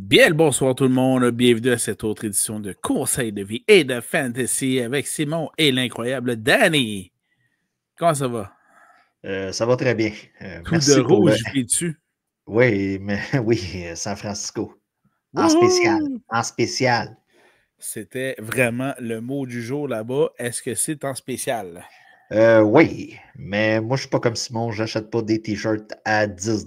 Bien le bonsoir tout le monde, bienvenue à cette autre édition de Conseils de vie et de fantasy avec Simon et l'incroyable Danny. Comment ça va? Ça va très bien. Tout de Merci pour le. rouge dessus. Oui, mais oui, San Francisco. En spécial. Wouhou! En spécial. C'était vraiment le mot du jour là-bas. Est-ce que c'est en spécial? Oui, mais moi, je suis pas comme Simon. J'achète pas des t-shirts à 10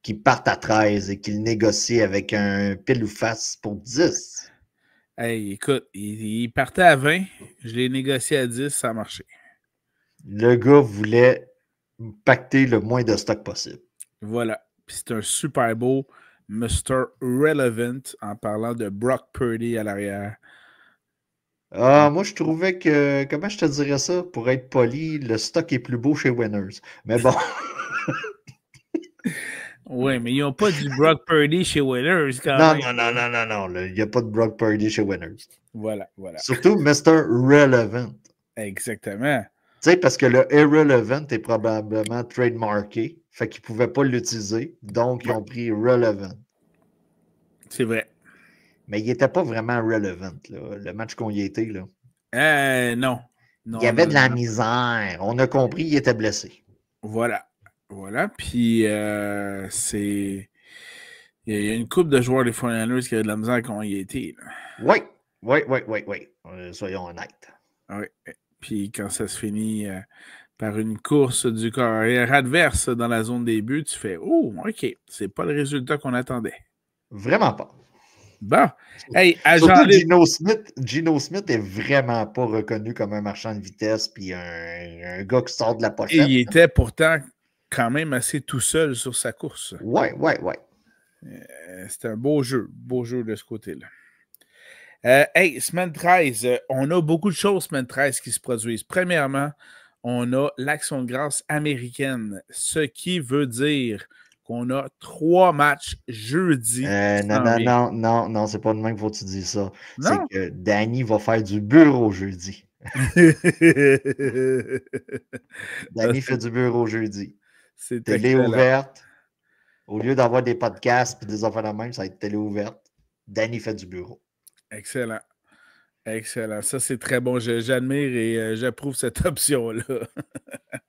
qui partent à 13 et qu'ils négocient avec un pile ou face pour 10. Hey, écoute, il partait à 20, je l'ai négocié à 10, ça a marché. Le gars voulait pacter le moins de stock possible. Voilà. Puis c'est un super beau Mr. Relevant en parlant de Brock Purdy à l'arrière. Moi, je trouvais que, comment je te dirais ça, pour être poli, le stock est plus beau chez Winners. Mais bon. Oui, mais ils n'ont pas du Brock Purdy chez Winners quand Non, même. non, non, non, non, non. Il n'y a pas de Brock Purdy chez Winners. Voilà, voilà. Surtout Mr. Relevant. Exactement. Tu sais, parce que le Irrelevant est probablement trademarké. Fait qu'ils ne pouvaient pas l'utiliser. Donc, ils Ouais, ont pris Relevant. c'est vrai. Mais il n'était pas vraiment relevant, là, le match qu'on y était. Là. Non. Il y Non, avait non, de non, la non. misère. On a compris, il était blessé. Voilà. Voilà. Puis, c'est. Il y a une couple de joueurs des 49ers qui avaient de la misère quand il était. Là. Oui, oui, oui, oui, oui. Soyons honnêtes. Oui. Puis, quand ça se finit par une course du carrière adverse dans la zone des buts, tu fais oh, OK, c'est pas le résultat qu'on attendait. Vraiment pas. Bon. Hey, agent Surtout libre. Geno Smith. Geno Smith est vraiment pas reconnu comme un marchand de vitesse puis un gars qui sort de la Et il pochette. était pourtant quand même assez tout seul sur sa course. Ouais, ouais, ouais. C'était un beau jeu de ce côté-là. Hey, semaine 13, on a beaucoup de choses semaine 13 qui se produisent. Premièrement, on a l'Action de grâce américaine, ce qui veut dire qu'on a 3 matchs jeudi qui Non, s'en non, viennent. non, non, non, c'est pas de même qu'il faut que tu dises ça. C'est Non? que Danny va faire du bureau jeudi. Ça, Danny fait du bureau jeudi. c'est Télé excellent. ouverte. Au lieu d'avoir des podcasts et des affaires de même, ça va être télé ouverte. Danny fait du bureau. Excellent. Excellent. Ça, c'est très bon. J'admire et j'approuve cette option-là.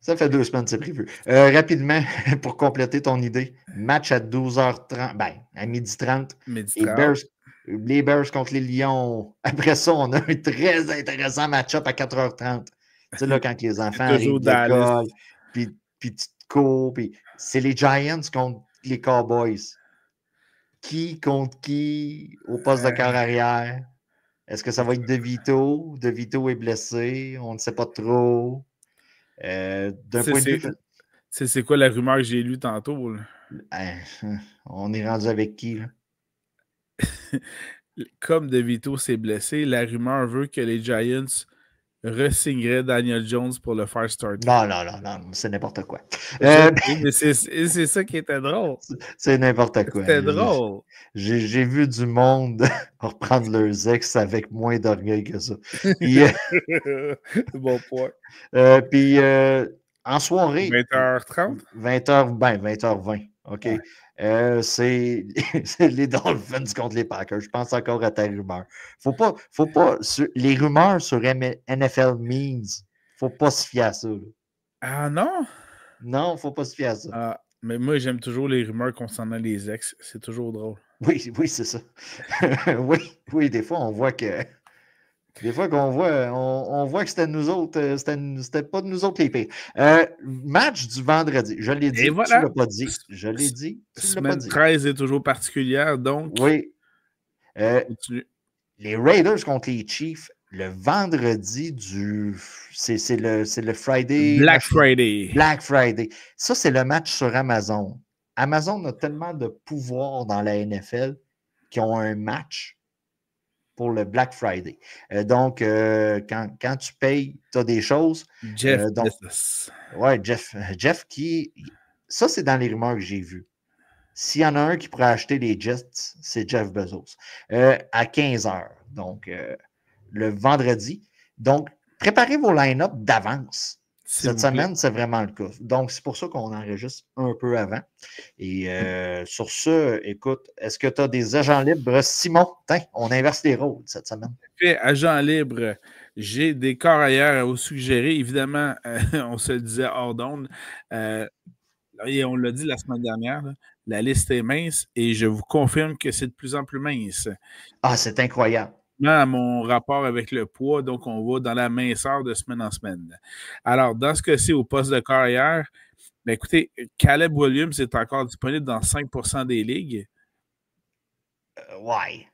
Ça fait 2 semaines, c'est prévu. Rapidement, pour compléter ton idée, match à 12h30, ben, à 12h30. Midi Les 30. Bears contre les Lions. Après ça, on a un très intéressant match-up à 4h30. Tu sais, là, quand les C'est enfants toujours arrivent de Dallas. l'école, puis tu te cours, puis c'est les Giants contre les Cowboys. Qui contre qui au poste de cœur arrière? Est-ce que ça va être De Vito? De Vito est blessé, on ne sait pas trop. D'un point de vue. C'est quoi la rumeur que j'ai lue tantôt? Là? Hein, on est rendu avec qui, là? Comme De Vito s'est blessé, la rumeur veut que les Giants re-signeraient Daniel Jones pour le faire starter. Non, non, non, non, c'est n'importe quoi. Je sais, mais c'est ça qui était drôle. C'est n'importe quoi. C'était drôle. J'ai vu du monde reprendre leurs ex avec moins d'orgueil que ça. Puis, Bon point. puis en soirée, 20h30? 20h, ben 20h20, OK? Ouais. C'est les Dolphins contre les Packers. Je pense encore à ta rumeur. Faut pas les rumeurs sur NFL Memes, faut pas se fier à ça. Là. Ah non? Non, faut pas se fier à ça. Ah, mais moi, j'aime toujours les rumeurs concernant les ex. C'est toujours drôle. Oui, oui, c'est ça. Oui, oui, des fois, on voit que. Des fois qu'on voit, on voit que c'était nous autres, c'était pas de nous autres les pires. Match du vendredi. Je l'ai Et dit, tu voilà. l'as pas dit. Je l'ai dit, tu l'as pas Semaine dit. 13 est toujours particulière, donc Oui. continue. Les Raiders contre les Chiefs, le vendredi c'est le Friday. Black Friday. Black Friday. Ça, c'est le match sur Amazon. Amazon a tellement de pouvoir dans la NFL qu'ils ont un match pour le Black Friday. Donc, quand tu payes, tu as des choses. Jeff Donc, Bezos. ouais, Jeff qui. Ça, c'est dans les rumeurs que j'ai vues. S'il y en a un qui pourrait acheter les Jets, c'est Jeff Bezos. À 15h, donc le vendredi. Donc, préparez vos line-up d'avance. S'il Cette vous plaît. semaine, c'est vraiment le cas. Donc, c'est pour ça qu'on enregistre un peu avant. Et sur ce, écoute, est-ce que tu as des agents libres, Simon? Tiens, on inverse les rôles cette semaine. Fait, agent libre, j'ai des corps ailleurs à vous suggérer. Évidemment, on se le disait hors d'onde. Et on l'a dit la semaine dernière, là, la liste est mince et je vous confirme que c'est de plus en plus mince. Ah, c'est incroyable. À mon rapport avec le poids, donc on va dans la minceur de semaine en semaine. Alors, dans ce cas-ci, au poste de carrière, ben écoutez, Caleb Williams est encore disponible dans 5% des ligues. Ouais.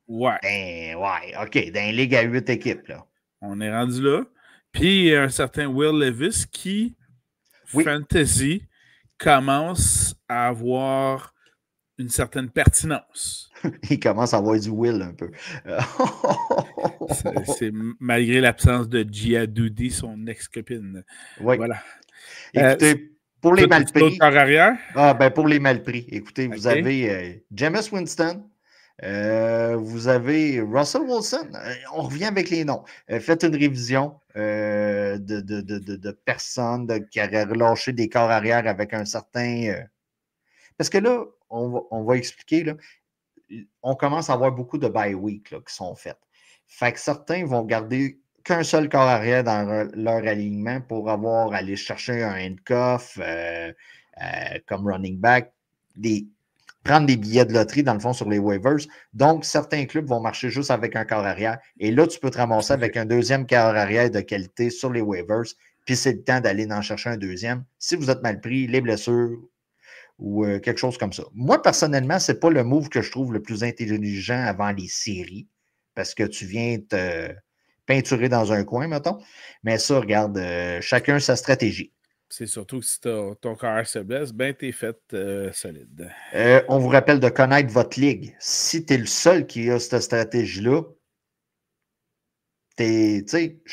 Ouais, Ouais. OK. Dans une ligue à 8 équipes, là. on est rendu là. Puis, un certain Will Levis qui, Oui. fantasy, commence à avoir une certaine pertinence. Il commence à avoir du will un peu. C'est malgré l'absence de Gia Doody, son ex-copine. Oui. Voilà. Écoutez, pour les Toi, mal as-tu d'autres pris, corps arrière? pour les mal pris, écoutez, vous OK. avez Jameis Winston, vous avez Russell Wilson. On revient avec les noms. Faites une révision de personnes qui auraient relâché des corps arrière avec un certain. Parce que là, on va expliquer, là, on commence à avoir beaucoup de bye week là, qui sont faites. Fait que certains vont garder qu'un seul corps arrière dans leur alignement pour aller chercher un handcuff comme running back, prendre des billets de loterie, dans le fond, sur les waivers. Donc, certains clubs vont marcher juste avec un corps arrière. Et là, tu peux te ramasser avec un deuxième corps arrière de qualité sur les waivers. Puis c'est le temps d'aller en chercher un deuxième. Si vous êtes mal pris, les blessures, ou quelque chose comme ça. Moi, personnellement, ce n'est pas le move que je trouve le plus intelligent avant les séries, parce que tu viens te peinturer dans un coin, mettons. Mais ça, regarde, chacun sa stratégie. C'est surtout que si ton carrière se blesse, ben t'es fait solide. On vous rappelle de connaître votre ligue. Si tu es le seul qui a cette stratégie-là, je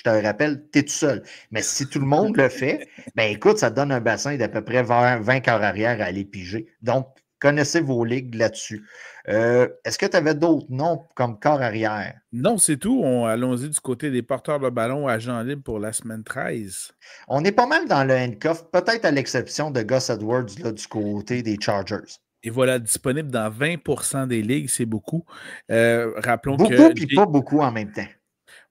te rappelle, tu es tout seul. Mais si tout le monde le fait, ben écoute, ça te donne un bassin d'à peu près 20 corps arrière à aller piger. Donc, connaissez vos ligues là-dessus. Est-ce que tu avais d'autres noms comme corps arrière? Non, c'est tout. Allons-y du côté des porteurs de ballon agents libres pour la semaine 13. On est pas mal dans le handcuff, peut-être à l'exception de Gus Edwards là, du côté des Chargers. Et voilà, disponible dans 20% des ligues, c'est beaucoup. Rappelons Beaucoup, que puis pas beaucoup en même temps.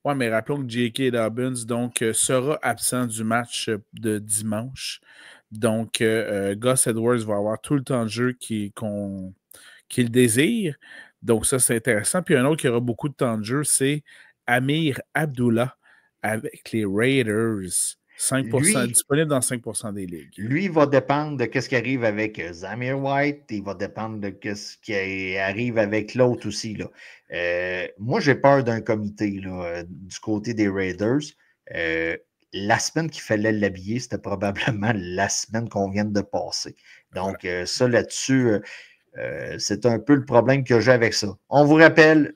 Ouais, mais rappelons que J.K. Dobbins donc, sera absent du match de dimanche. Donc, Gus Edwards va avoir tout le temps de jeu qu'il désire. Donc, ça, c'est intéressant. Puis un autre qui aura beaucoup de temps de jeu, c'est Amir Abdullah avec les Raiders. 5%, Lui, disponible dans 5% des ligues. Lui va dépendre de ce qui arrive avec Zamir White. Il va dépendre de ce qui arrive avec l'autre aussi. Là. Moi, j'ai peur d'un comité là, du côté des Raiders. La semaine qu'il fallait l'habiller, c'était probablement la semaine qu'on vient de passer. Donc, ça là-dessus, c'est un peu le problème que j'ai avec ça. On vous rappelle,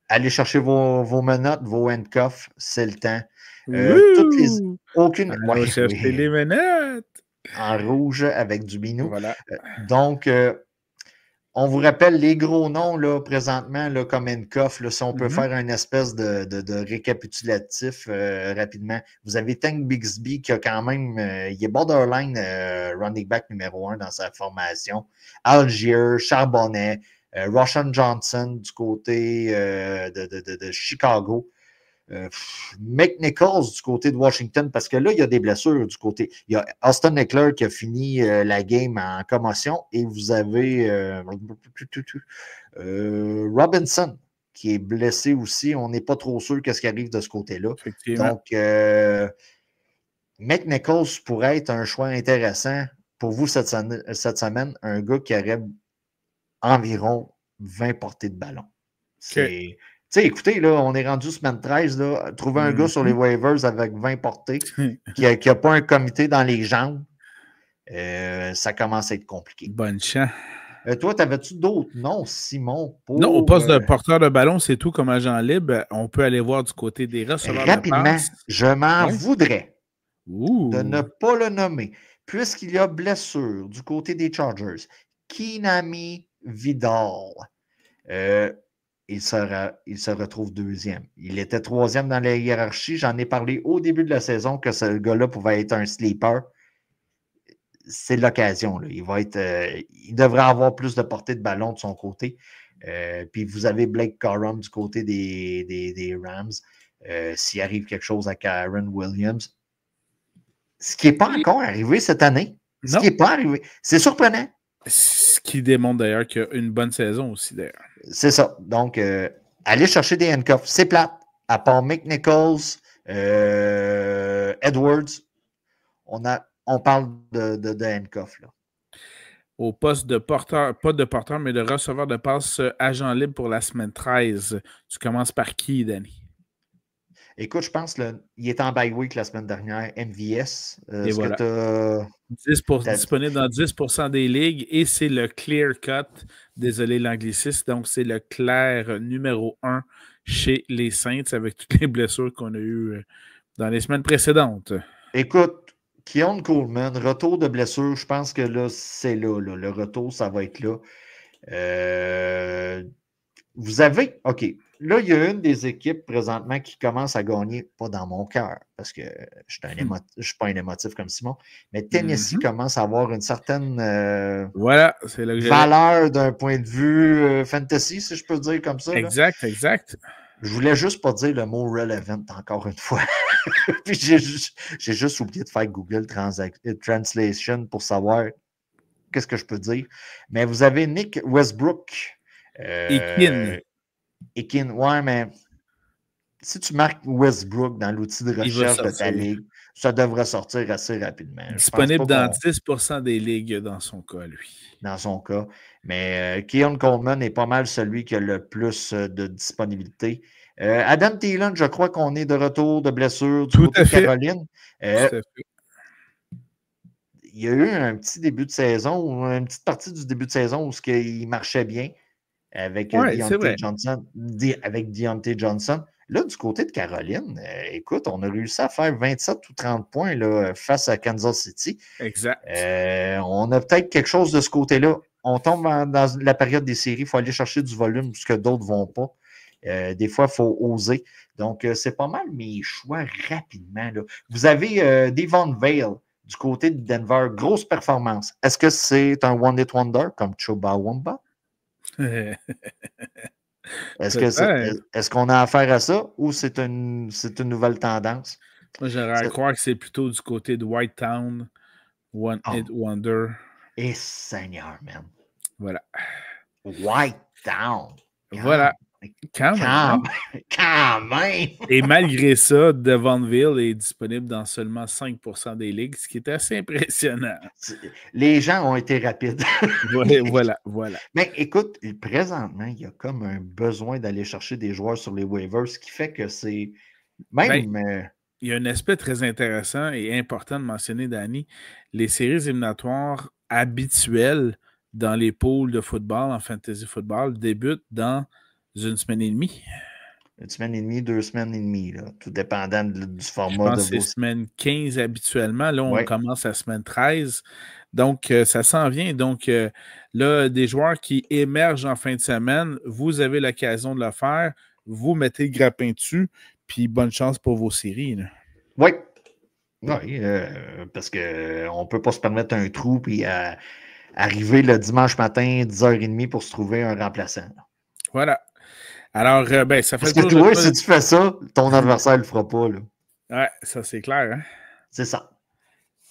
allez chercher vos menottes, vos handcuffs, c'est le temps. Toutes les. Wouh! Aucune. Allons Ouais, chercher oui, les menottes! en rouge avec du minou. Voilà. Donc, on vous rappelle les gros noms là, présentement, là, comme handcuff, là, si on peut faire une espèce de récapitulatif rapidement. Vous avez Tank Bigsby qui a quand même, il est borderline running back numéro 1 dans sa formation. Algier, Charbonnet, Roshan Johnson du côté de Chicago. McNichols du côté de Washington, parce que là, il y a des blessures du côté. Il y a Austin Eckler qui a fini la game en commotion et vous avez Robinson qui est blessé aussi. On n'est pas trop sûr qu'est-ce qui arrive de ce côté-là. Effectivement. Donc, McNichols pourrait être un choix intéressant pour vous cette semaine. Un gars qui aurait environ 20 portées de ballon. C'est. Tu sais, écoutez, là, on est rendu semaine 13. Là, trouver un gars sur les waivers avec 20 portées qui n'a pas un comité dans les jambes, ça commence à être compliqué. Bonne chance. Toi, t'avais-tu d'autres noms, Simon, Non, au pour poste de porteur de ballon, c'est tout comme agent libre. On peut aller voir du côté des receveurs de rapidement, passe. je m'en Ouais. voudrais de ne Ouh. pas le nommer, puisqu'il y a blessure du côté des Chargers. Kinami Vidal. il se retrouve deuxième. Il était troisième dans la hiérarchie. J'en ai parlé au début de la saison que ce gars-là pouvait être un sleeper. C'est l'occasion. Il devrait avoir plus de portée de ballon de son côté. Puis vous avez Blake Corum du côté des Rams. S'il arrive quelque chose à Kyren Williams. Ce qui n'est pas encore arrivé cette année. Ce qui n'est pas arrivé. C'est surprenant. Ce qui démontre d'ailleurs qu'il y a une bonne saison aussi, d'ailleurs. C'est ça. Donc, allez chercher des handcuffs. C'est plate. À part Mick Nichols, Edwards, on parle de handcuffs. Là. Au poste de porteur, pas de porteur, mais de receveur de passe agent libre pour la semaine 13. Tu commences par qui, Danny? Écoute, je pense qu'il est en bye week la semaine dernière, MVS. Et voilà. Disponible dans 10% des ligues et c'est le clear cut. Désolé l'anglicisme. Donc, c'est le clair numéro 1 chez les Saints avec toutes les blessures qu'on a eues dans les semaines précédentes. Écoute, Keon Coleman, retour de blessure, je pense que là, c'est là. Le retour, ça va être là. Vous avez, OK, là, il y a une des équipes présentement qui commence à gagner, pas dans mon cœur, parce que je ne suis pas un émotif comme Simon, mais Tennessee commence à avoir une certaine voilà, c'est là que valeur d'un point de vue fantasy, si je peux dire comme ça. Exact, là. Exact. Je voulais juste pas dire le mot relevant encore une fois. Puis j'ai juste oublié de faire Google Translation pour savoir qu'est-ce que je peux dire. Mais vous avez Nick Westbrook. Ekin, ouais, mais si tu marques Westbrook dans l'outil de recherche de ta ligue, ça devrait sortir assez rapidement. Disponible dans 10% des ligues dans son cas, lui. Dans son cas. Mais Keon Coleman est pas mal celui qui a le plus de disponibilité. Adam Thielen, je crois qu'on est de retour de blessure du côté de Caroline. Tout à fait. Il y a eu un petit début de saison, une petite partie du début de saison où il marchait bien avec Deontay Johnson. Là, du côté de Caroline, écoute, on a réussi à faire 27 ou 30 points là, face à Kansas City. Exact. On a peut-être quelque chose de ce côté-là. On tombe dans la période des séries, il faut aller chercher du volume, ce que d'autres ne vont pas. Des fois, il faut oser. Donc, c'est pas mal mes choix rapidement. Là. Vous avez Devon Vale du côté de Denver. Grosse performance. Est-ce que c'est un one-hit wonder comme Chobawamba? Est-ce qu'on a affaire à ça ou c'est une nouvelle tendance? Moi, j'aurais à croire que c'est plutôt du côté de White Town, One Hit Wonder. Et Seigneur, man. Voilà. White Town. Voilà. Quand même. Et malgré ça, Devonville est disponible dans seulement 5% des ligues, ce qui est assez impressionnant. Les gens ont été rapides. voilà. Mais écoute, présentement, il y a comme un besoin d'aller chercher des joueurs sur les waivers, ce qui fait que c'est même... il y a un aspect très intéressant et important de mentionner, Danny. Les séries éliminatoires habituelles dans les pools de football, en fantasy football, débutent dans une semaine et demie. Une semaine et demie, 2 semaines et demie, là, tout dépendant du format. Je pense que c'est semaine 15 habituellement. Là, on commence la semaine 13. Donc, ça s'en vient. Donc, là, des joueurs qui émergent en fin de semaine, vous avez l'occasion de le faire. Vous mettez le grappin dessus, puis bonne chance pour vos séries. Là. Oui. Parce qu'on ne peut pas se permettre un trou puis arriver le dimanche matin, 10h30 pour se trouver un remplaçant. Là. Voilà. Alors, ça fait parce que toi, si tu fais ça, ton adversaire ne le fera pas. Là. Ouais, ça c'est clair. Hein? C'est ça.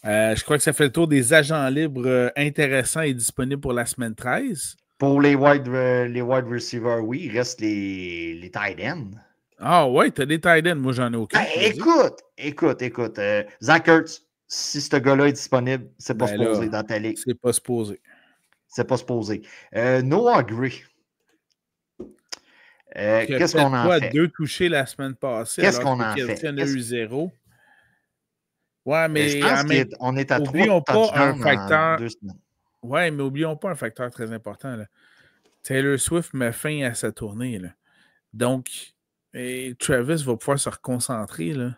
Je crois que ça fait le tour des agents libres intéressants et disponibles pour la semaine 13. Pour les wide receivers, oui, il reste les tight ends. Ah ouais, t'as des tight ends. Moi, j'en ai aucun. Écoute. Zach Ertz, si ce gars-là est disponible, c'est pas supposé dans ta ligue. C'est pas supposé. C'est pas supposé. Noah Gray. Qu'est-ce qu'on en fait? 2 touchés la semaine passée. Qu'est-ce qu'on en fait? Il en a eu 0. Ouais, mais je pense qu'on est à 3 touchdowns en 2 semaines. Ouais, mais oublions pas un facteur très important. Là. Taylor Swift met fin à sa tournée. Là. Donc, Travis va pouvoir se reconcentrer. Là.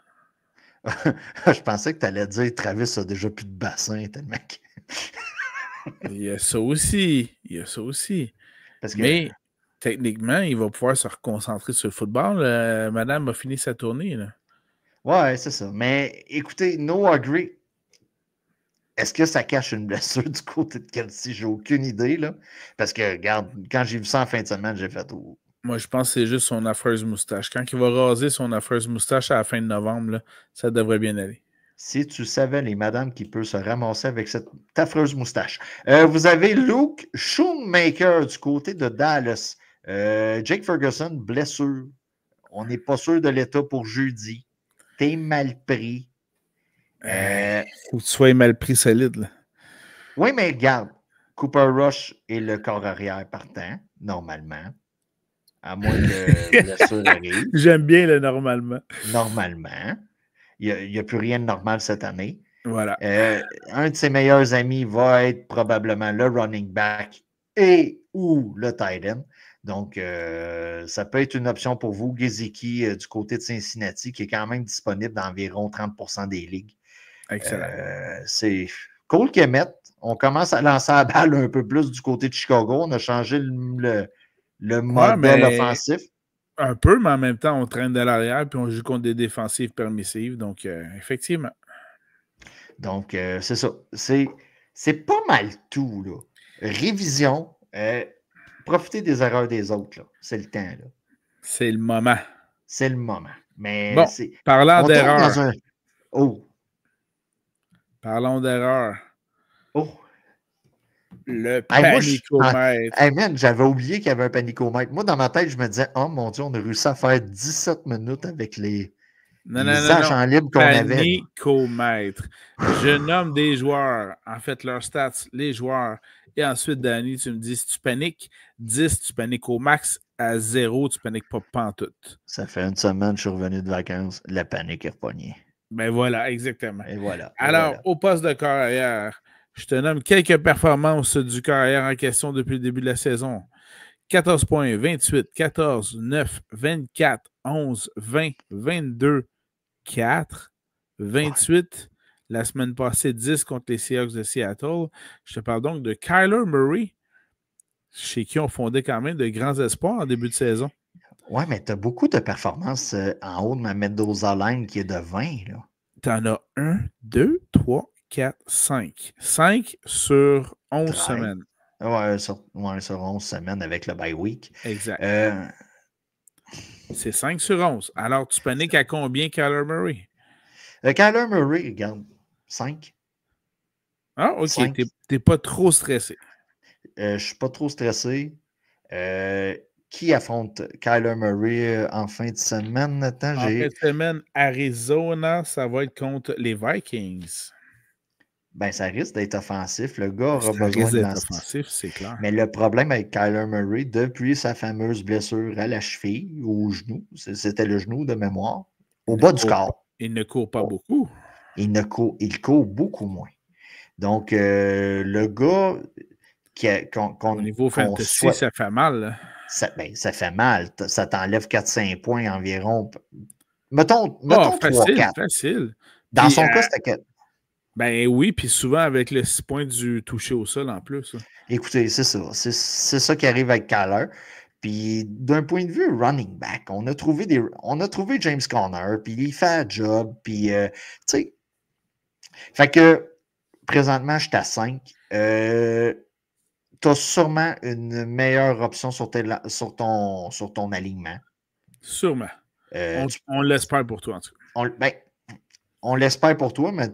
Je pensais que tu allais dire Travis a déjà plus de bassin tellement que... Il y a ça aussi. Parce que... Mais techniquement, il va pouvoir se reconcentrer sur le football. Madame a fini sa tournée. Là. Ouais, c'est ça. Mais écoutez, no agree. Est-ce que ça cache une blessure du côté de Kelsey? J'ai aucune idée, là. Parce que, regarde, quand j'ai vu ça en fin de semaine, j'ai fait tout. Moi, je pense que c'est juste son affreuse moustache. Quand il va raser son affreuse moustache à la fin de novembre, là, ça devrait bien aller. Si tu savais les madames qui peuvent se ramasser avec cette affreuse moustache. Vous avez Luke Schoonmaker du côté de Dallas. Jake Ferguson, blessure. On n'est pas sûr de l'état pour jeudi. T'es mal pris. Faut que tu sois mal pris solide. Là. Oui, mais regarde, Cooper Rush est le corps arrière partant, normalement. À moins que blessure arrive. J'aime bien le normalement. Normalement. Il n'y a plus rien de normal cette année. Voilà. Un de ses meilleurs amis va être probablement le running back et ou le tight end. Donc, ça peut être une option pour vous. Gesicki du côté de Cincinnati, qui est quand même disponible dans environ 30% des ligues. Excellent. C'est Cole Kemet. On commence à lancer la balle un peu plus du côté de Chicago. On a changé le modèle offensif. Un peu, mais en même temps, on traîne de l'arrière puis on joue contre des défensives permissives. Donc, effectivement. Donc, c'est ça. C'est pas mal tout, là. Révision. Profitez des erreurs des autres, là. C'est le temps, là. C'est le moment. C'est le moment. Mais bon, parlant d'erreur. Oh. Parlons d'erreur. Oh. Le panicomètre. Hey man, j'avais oublié qu'il y avait un panicomètre. Moi, dans ma tête, je me disais, oh mon Dieu, on a réussi à faire 17 minutes avec les agents libres qu'on avait. Panicomètre. Je nomme des joueurs, en fait, leurs stats, les joueurs. Et ensuite, Danny, tu me dis si tu paniques, 10, tu paniques au max. À 0, tu paniques pas pantoute. Ça fait une semaine, je suis revenu de vacances. La panique est repognée. Ben voilà, exactement. Et voilà. Alors, au poste de carrière, je te nomme quelques performances du carrière en question depuis le début de la saison. 14 points, 28, 14, 9, 24, 11, 20, 22, 4, 28. La semaine passée, 10 contre les Seahawks de Seattle. Je te parle donc de Kyler Murray, chez qui on fondait quand même de grands espoirs en début de saison. Ouais, mais tu as beaucoup de performances en haut de ma Mendoza Line qui est de 20. Tu en as 1, 2, 3, 4, 5. 5 sur 11 semaines. Ouais, sur 11 semaines avec le bye week. Exact. C'est 5 sur 11. Alors, tu paniques à combien, Kyler Murray? Kyler Murray, regarde, 5. Ah, OK. Tu n'es pas trop stressé. Je ne suis pas trop stressé. Qui affronte Kyler Murray en fin de semaine? En fin de semaine, Arizona, ça va être contre les Vikings. Ben, ça risque d'être offensif. Le gars aura besoin de lancer. Offensif, c'est clair. Mais le problème avec Kyler Murray, depuis sa fameuse blessure à la cheville, au genou, c'était le genou de mémoire, au bas du corps. Il ne court pas beaucoup. Il court beaucoup moins. Donc, le gars au niveau fantasy, ça fait mal. Ça fait mal. Ça t'enlève 4-5 points environ. Mettons 3-4. Facile. Dans son cas, c'était 4. Ben oui, puis souvent avec le 6 points du toucher au sol en plus. Écoutez, c'est ça. C'est ça qui arrive avec Kyler. Puis d'un point de vue running back, on a trouvé James Conner, puis il fait un job, puis tu sais. Fait que présentement, je suis à 5. Tu as sûrement une meilleure option sur ton alignement. Sûrement. On l'espère pour toi, en tout cas. On l'espère pour toi, mais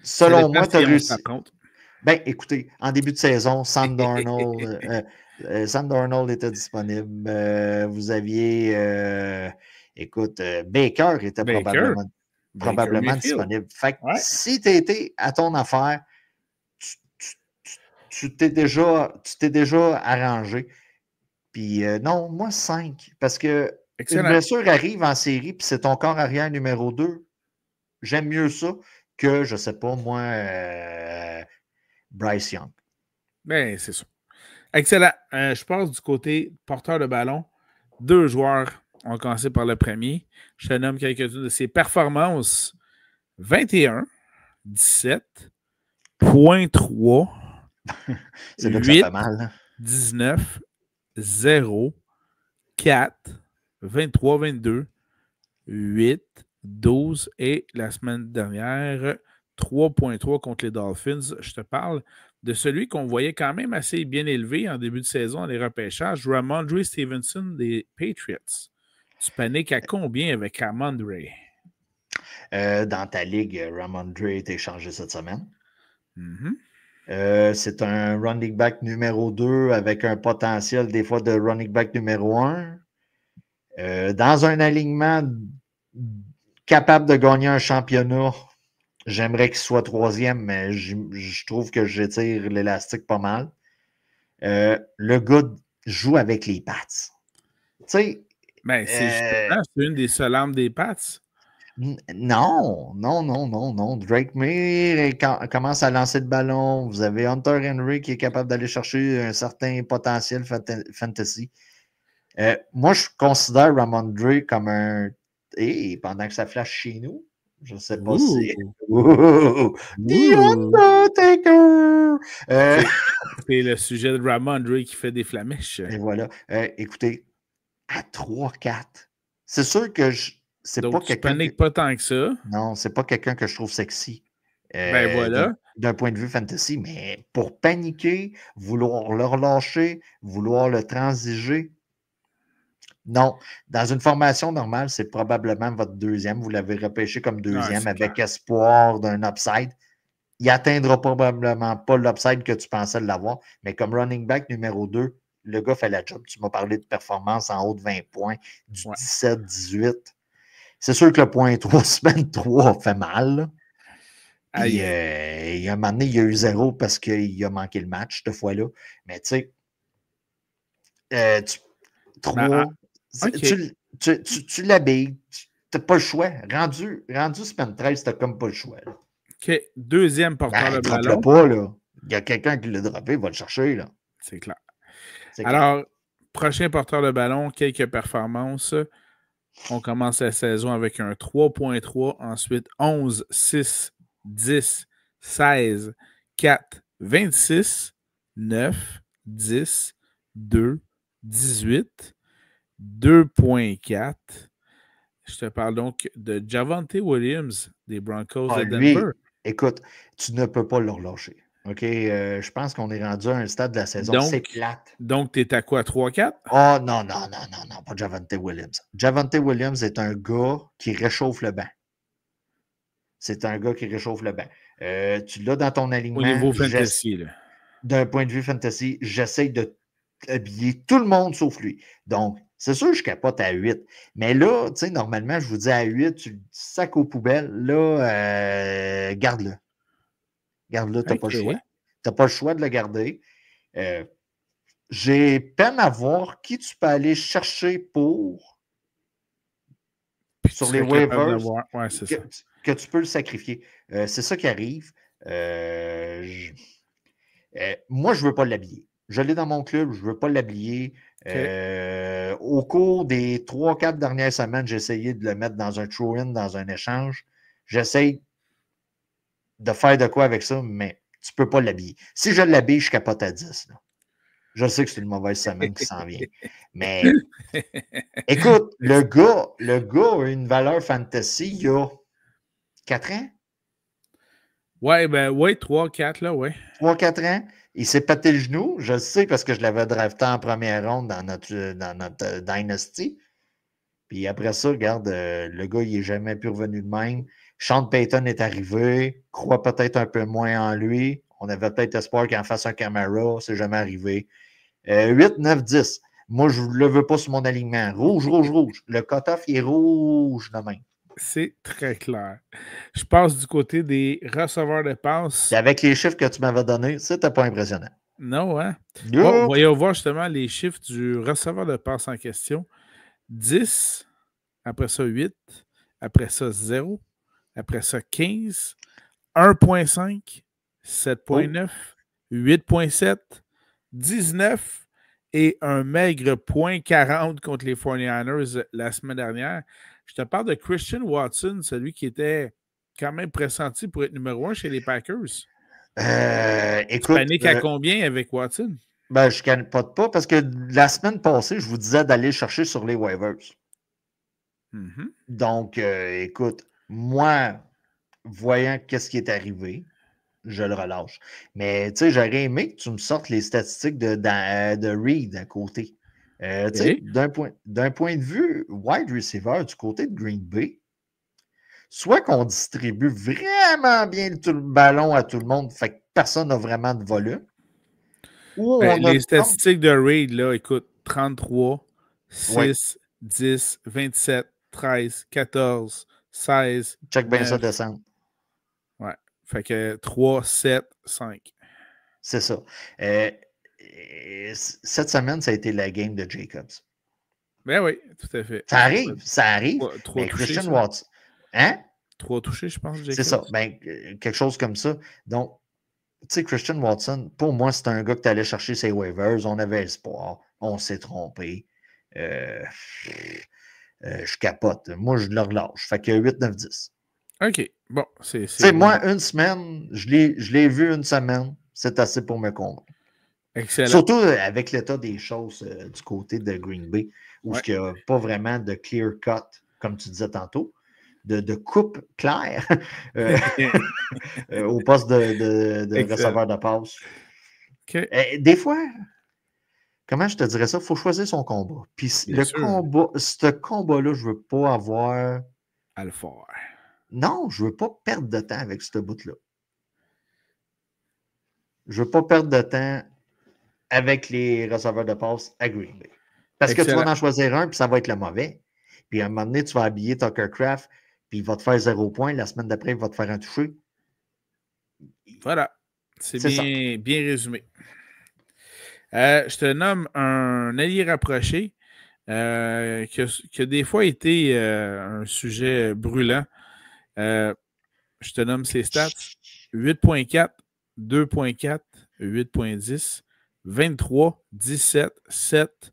selon moi, tu as réussi. Ben, écoutez, en début de saison, Sam Darnold était disponible. Vous aviez, Baker était probablement disponible. Fait que si tu étais à ton affaire, tu t'es déjà arrangé. Puis non, moi 5. Parce que une blessure arrive en série, puis c'est ton corps arrière numéro 2. J'aime mieux ça que, je sais pas, moi, Bryce Young. Ben, c'est ça. Excellent. Je passe du côté porteur de ballon. 2 joueurs ont commencé par le premier. Je te nomme quelques-unes de ses performances. 21, 17, 0.3, c'est là que ça fait mal. 19, 0, 4, 23, 22, 8, 12 et la semaine dernière, 3,3 contre les Dolphins. Je te parle de celui qu'on voyait quand même assez bien élevé en début de saison dans les repêchages, Ramondre Stevenson des Patriots. Tu paniques à combien avec Ramondre? Dans ta ligue, Ramondre a été échangé cette semaine. Mm-hmm. C'est un running back numéro 2 avec un potentiel des fois de running back numéro 1. Dans un alignement capable de gagner un championnat, j'aimerais qu'il soit troisième, mais je trouve que j'étire l'élastique pas mal. Le gars joue avec les Pats. Tu sais. Ben, c'est justement une des seules armes des Pats. Non. Drake May commence à lancer le ballon. Vous avez Hunter Henry qui est capable d'aller chercher un certain potentiel fantasy. Moi, je considère Ramondre comme un. Et pendant que ça flash chez nous, je ne sais pas si. The Undertaker! C'est le sujet de Ramondre qui fait des flamèches. Et voilà. Écoutez, à 3-4, c'est sûr que c'est donc, pas tu quelqu'un. paniques pas tant que ça. Non, c'est pas quelqu'un que je trouve sexy. Ben voilà. D'un point de vue fantasy, mais pour paniquer, vouloir le relâcher, vouloir le transiger, non. Dans une formation normale, c'est probablement votre deuxième. Vous l'avez repêché comme deuxième avec espoir d'un upside. Il n'atteindra probablement pas l'upside que tu pensais l'avoir, mais comme running back numéro 2, le gars fait la job. Tu m'as parlé de performance en haut de 20 points, du 17-18. C'est sûr que le point 3, semaine 3 fait mal. Puis, il y a un moment donné, il y a eu 0 parce qu'il a manqué le match cette fois-là. Mais tu sais, 3, tu l'habilles, tu n'as pas le choix. Rendu semaine 13, tu n'as comme pas le choix. Là. OK. Deuxième porteur de ballon. Drop-le pas, là. Il y a quelqu'un qui l'a droppé, il va le chercher, là. C'est clair. Alors, prochain porteur de ballon, quelques performances. On commence la saison avec un 3,3, ensuite 11, 6, 10, 16, 4, 26, 9, 10, 2, 18, 2,4. Je te parle donc de Javonte Williams des Broncos de Denver. Lui, écoute, tu ne peux pas le relâcher. OK? Je pense qu'on est rendu à un stade de la saison. C'est plate. Donc, tu es à quoi? 3-4? Oh non, pas Javonte Williams. Javonte Williams est un gars qui réchauffe le banc. C'est un gars qui réchauffe le banc. Tu l'as dans ton alignement. Au niveau fantasy, là. D'un point de vue fantasy, j'essaie de habiller tout le monde sauf lui. Donc, c'est sûr que je capote à 8. Mais là, tu sais, normalement, je vous dis à 8, tu le sacs aux poubelles. Là, garde-le. Garde-le, tu n'as pas le choix. Tu n'as pas le choix de le garder. J'ai peine à voir qui tu peux aller chercher pour sur les waivers que tu peux le sacrifier. C'est ça qui arrive. Moi, je ne veux pas l'habiller. Je l'ai dans mon club, je ne veux pas l'habiller. Au cours des 3-4 dernières semaines, j'ai essayé de le mettre dans un throw-in, dans un échange. J'essaye de faire de quoi avec ça, mais tu ne peux pas l'habiller. Si je l'habille, je capote à 10. Là. Je sais que c'est une mauvaise semaine qui s'en vient. Mais écoute, le gars a une valeur fantasy il y a 4 ans. Ouais, 3-4, là, ouais. 3-4 ans. Il s'est pété le genou. Je le sais parce que je l'avais drafté en première ronde dans notre Dynasty. Puis après ça, regarde, le gars, il n'est jamais plus revenu de même. Sean Payton est arrivé, croit peut-être un peu moins en lui. On avait peut-être espoir qu'il en fasse un Camara. C'est jamais arrivé. 8, 9, 10. Moi, je ne le veux pas sur mon alignement. Rouge. Le cutoff, il est rouge de même. C'est très clair. Je passe du côté des receveurs de passe. Et avec les chiffres que tu m'avais donnés, c'était pas impressionnant. Non, hein? Bon, voyons voir justement les chiffres du receveur de passe en question. 10, après ça 8, après ça 0, après ça 15, 1.5, 7.9, 8.7, 19 et un maigre 0.40 contre les 49ers la semaine dernière. Je te parle de Christian Watson, celui qui était quand même pressenti pour être numéro 1 chez les Packers. Écoute, tu paniques à combien avec Watson? Ben, je ne capote pas parce que la semaine passée, je vous disais d'aller chercher sur les waivers. Mm-hmm. Donc, écoute, moi, voyant qu'est-ce qui est arrivé, je le relâche. Mais, tu sais, j'aurais aimé que tu me sortes les statistiques de Reed à côté. Tu sais, Okay. d'un point de vue wide receiver du côté de Green Bay, soit qu'on distribue vraiment bien le ballon à tout le monde, fait que personne n'a vraiment de volume, ou Ben, on a... les statistiques de Reid, là, écoute, 33, Oui, 6, 10, 27, 13, 14, 16, check bien ça 9. descendre. Ouais. Fait que 3, 7, 5. C'est ça. Euh, cette semaine, ça a été la game de Jacobs. Ben oui, tout à fait. Ça arrive, ça arrive. Trois Mais touchés, Christian ça. Watson, hein? 3 touchés, je pense, C'est Jacobs. ça. Ben, quelque chose comme ça. Donc, tu sais, Christian Watson, pour moi, c'est un gars que tu allais chercher ses waivers. On avait espoir. On s'est trompé. Je capote. Moi, je le relâche. Fait que 8, 9, 10. OK. Bon, Tu c'est sais, bon. moi, une semaine, je l'ai vu une semaine. C'est assez pour me convaincre. Excellent. Surtout avec l'état des choses du côté de Green Bay, où Ouais. il n'y a pas vraiment de clear cut, comme tu disais tantôt, de coupe claire au poste de Excellent. receveur de passe. OK. Des fois, comment je te dirais ça? Il faut choisir son combat. Puis Bien sûr. ce combat-là, je ne veux pas avoir. Alfort. Non, je ne veux pas perdre de temps avec ce bout-là. Je ne veux pas perdre de temps avec les receveurs de passe à Green Bay. Parce que tu vas Excellent. en choisir un, puis ça va être le mauvais. Puis à un moment donné, tu vas habiller Tucker Craft, puis il va te faire 0 point. La semaine d'après, il va te faire un toucher. Voilà. C'est C'est ça. bien, bien résumé. Je te nomme un allié rapproché qui a des fois été un sujet brûlant. Je te nomme ses stats. 8.4, 2.4, 8.10, 23, 17, 7,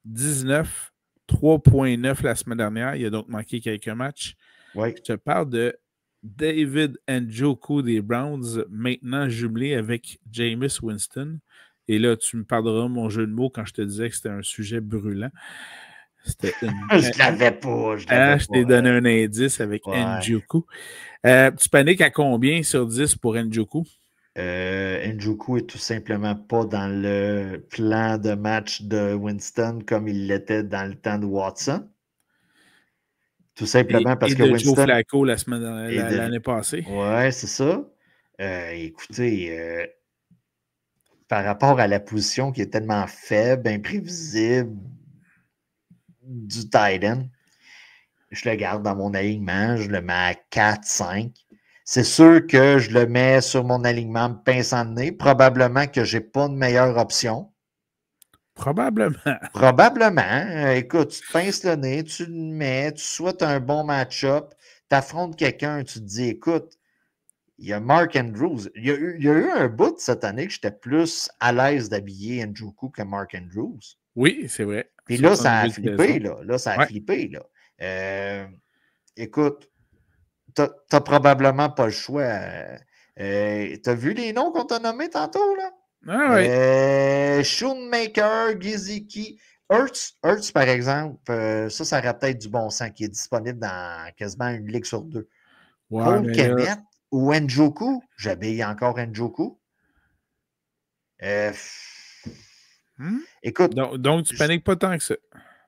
19, 3.9 la semaine dernière. Il a donc manqué quelques matchs. Oui. Je te parle de David Njoku des Browns, maintenant jumelé avec Jameis Winston. Et là, tu me parleras mon jeu de mots quand je te disais que c'était un sujet brûlant. C'était une. Je l'avais pas. Je l'avais Je pas. t'ai donné un indice avec Ouais. Njoku. Tu paniques à combien sur 10 pour Njoku? Njoku est tout simplement pas dans le plan de match de Winston comme il l'était dans le temps de Watson. Tout simplement parce Et que de Joe Winston Flacco est de... l'année passée. Ouais, c'est ça. Écoutez, par rapport à la position qui est tellement faible, imprévisible du Titan, je le garde dans mon alignement, je le mets à 4, 5. C'est sûr que je le mets sur mon alignement pinçant de nez. Probablement que je n'ai pas de meilleure option. Probablement. Probablement. Écoute, tu te pinces le nez, tu le mets, tu souhaites un bon match-up, tu affrontes quelqu'un, tu te dis, écoute, il y a Mark Andrews. Il y a eu un bout cette année que j'étais plus à l'aise d'habiller Njoku que Mark Andrews. Oui, c'est vrai. Puis là, Surtout en ça a début de flippé, saison. là. Là, ça a Ouais. flippé, là. Écoute, t'as probablement pas le choix. T'as vu les noms qu'on t'a nommés tantôt, là? Ah oui. Shoemaker, Giziki, Hurts, par exemple, ça aurait peut-être du bon sens qui est disponible dans quasiment une ligue sur deux. Ouais, Cole mais là. Kemet ou Njoku, j'habille encore Njoku. Écoute, Donc, tu paniques pas tant que ça.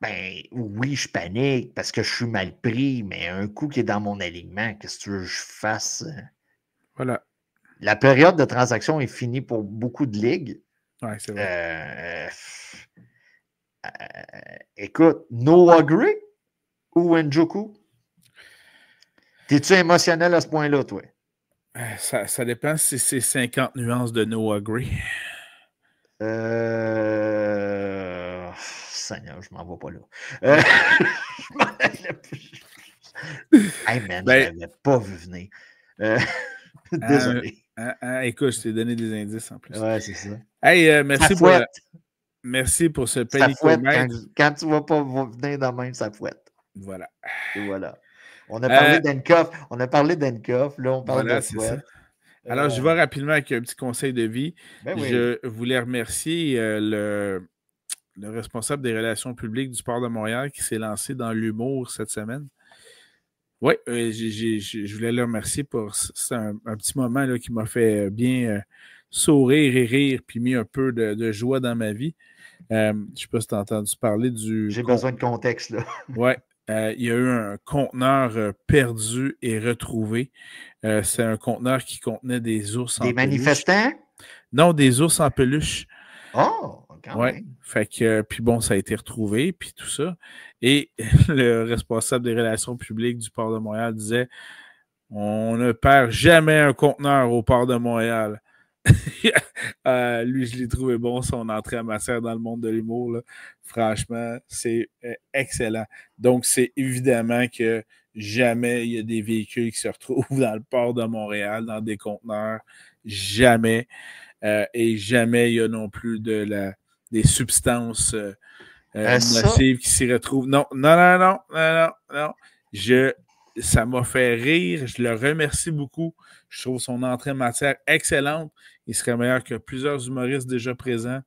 ben oui, je panique parce que je suis mal pris, mais un coup qui est dans mon alignement, qu'est-ce que tu veux que je fasse? Voilà. La période de transaction est finie pour beaucoup de ligues. Ouais, c'est vrai. Écoute, Noah Gray ou Njoku? T'es-tu émotionnel à ce point-là, toi? Ça dépend si c'est 50 nuances de Noah Gray. Seigneur, je m'en vais pas là. Okay. Je m'en allais plus. Hey man, je Ben, l'avais pas vu venir. Désolé. écoute, je t'ai donné des indices en plus. Ouais, c'est ça. Hey, Ça fouette. merci pour ce Ça fouette. panicomètre. Quand tu vas pas venir de même, ça fouette. Voilà. Et voilà. On a parlé d'Enkoff. Là, on parle de Voilà, c'est ça. fouette. Alors, je vais rapidement avec un petit conseil de vie. Ben oui. Je voulais remercier le responsable des relations publiques du Port de Montréal qui s'est lancé dans l'humour cette semaine. Oui, je voulais le remercier pour c'est un petit moment là, qui m'a fait bien sourire et rire, puis mis un peu de joie dans ma vie. Je ne sais pas si tu as entendu parler du... J'ai besoin de contexte, là. Oui, il y a eu un conteneur perdu et retrouvé. C'est un conteneur qui contenait des ours en Des peluche. manifestants? Non, des ours en peluche. Oh, quand Ouais. même. Fait que, puis bon, ça a été retrouvé, puis tout ça. Et le responsable des relations publiques du Port de Montréal disait on ne perd jamais un conteneur au Port de Montréal. Lui, je l'ai trouvé bon, son entrée en matière dans le monde de l'humour. Là. Franchement, c'est excellent. Donc, c'est évidemment que jamais il y a des véhicules qui se retrouvent dans le Port de Montréal, dans des conteneurs. Jamais. Et jamais il y a non plus des substances nocives qui s'y retrouvent. Non. Ça m'a fait rire. Je le remercie beaucoup. Je trouve son entrée en matière excellente. Il serait meilleur que plusieurs humoristes déjà présents.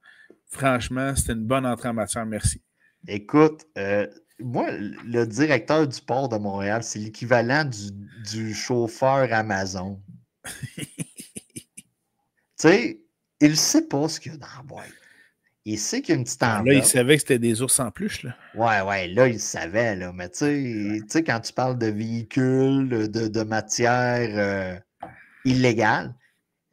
Franchement, c'était une bonne entrée en matière. Merci. Écoute, moi, le directeur du port de Montréal, c'est l'équivalent du chauffeur Amazon. Tu sais, il ne sait pas ce qu'il y a dans la boîte. Il sait qu'il y a une petite enveloppe. Là, il savait que c'était des ours en peluche. Là. Ouais, là, il savait. Là. Mais tu sais, quand tu parles de véhicules, de matière illégale,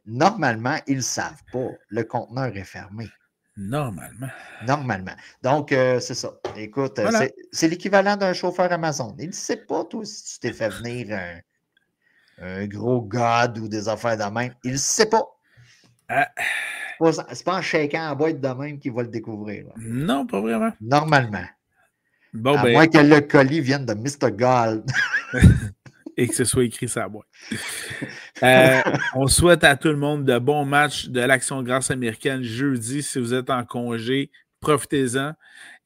normalement, ils ne savent pas. Le conteneur est fermé. Normalement. Donc, c'est ça. Écoute, voilà. c'est l'équivalent d'un chauffeur Amazon. Il ne sait pas, toi, si tu t'es fait venir un gros god ou des affaires de même. Il ne sait pas. C'est pas en shakeant en boîte de même qu'il va le découvrir. Là. Non, pas vraiment. Normalement. Bon, à moins que le colis vienne de Mr. Gold. Et que ce soit écrit sur la boîte. On souhaite à tout le monde de bons matchs de l'Action de grâce américaine jeudi. Si vous êtes en congé, profitez-en.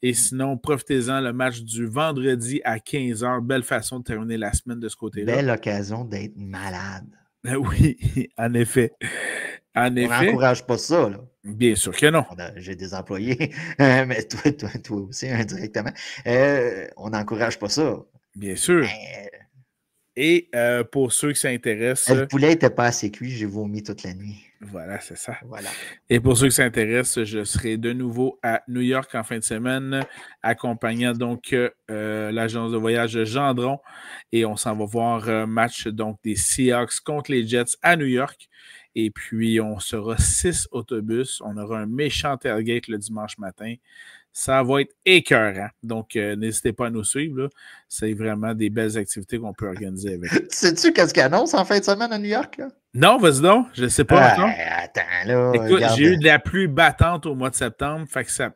Et sinon, profitez-en le match du vendredi à 15h. Belle façon de terminer la semaine de ce côté-là. Belle occasion d'être malade. Oui, en effet. On n'encourage pas ça, là. Bien sûr que non. J'ai des employés, mais toi aussi, indirectement. On n'encourage pas ça. Bien sûr. Et pour ceux qui s'intéressent... Le poulet n'était pas assez cuit, j'ai vomi toute la nuit. Voilà, c'est ça. Voilà. Et pour ceux qui s'intéressent, je serai de nouveau à New York en fin de semaine, accompagnant donc l'agence de voyage Gendron. Et on s'en va voir un match donc, des Seahawks contre les Jets à New York. Et puis, on sera 6 autobus. On aura un méchant tailgate le dimanche matin. Ça va être écœurant. Donc, n'hésitez pas à nous suivre. Là. C'est vraiment des belles activités qu'on peut organiser avec. Sais-tu qu'est-ce qu'ils annoncent en fin de semaine à New York? Là? Non, vas-y donc. Je ne sais pas encore. Attends, là. Écoute, j'ai eu de la pluie battante au mois de septembre. Fait que ça,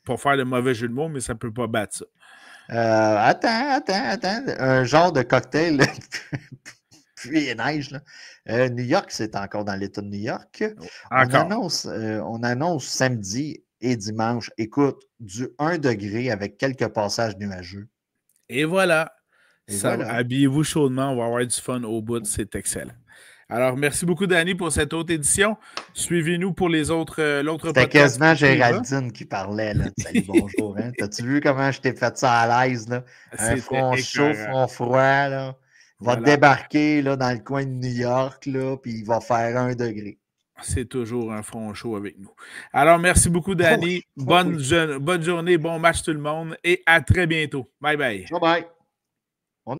pour faire de mauvais jeu de mots, mais ça ne peut pas battre ça. Attends. Un genre de cocktail, pluie et neige. Là. New York, c'est encore dans l'État de New York. On annonce samedi et dimanche, écoute, du 1 degré avec quelques passages nuageux. Et voilà. Habillez-vous chaudement, on va avoir du fun au bout, c'est excellent. Alors, merci beaucoup, Danny, pour cette autre édition. Suivez-nous pour l'autre podcast. C'était quasiment Géraldine qui parlait. Là. Salut, bonjour. Hein? T'as-tu vu comment je t'ai fait ça à l'aise? Là? Un front chaud, front froid. Là. Il va débarquer là, dans le coin de New York, là, puis il va faire 1 degré. C'est toujours un front chaud avec nous. Alors, merci beaucoup, Danny. Bonne journée, bon match tout le monde et à très bientôt. Bye bye. Bye bye.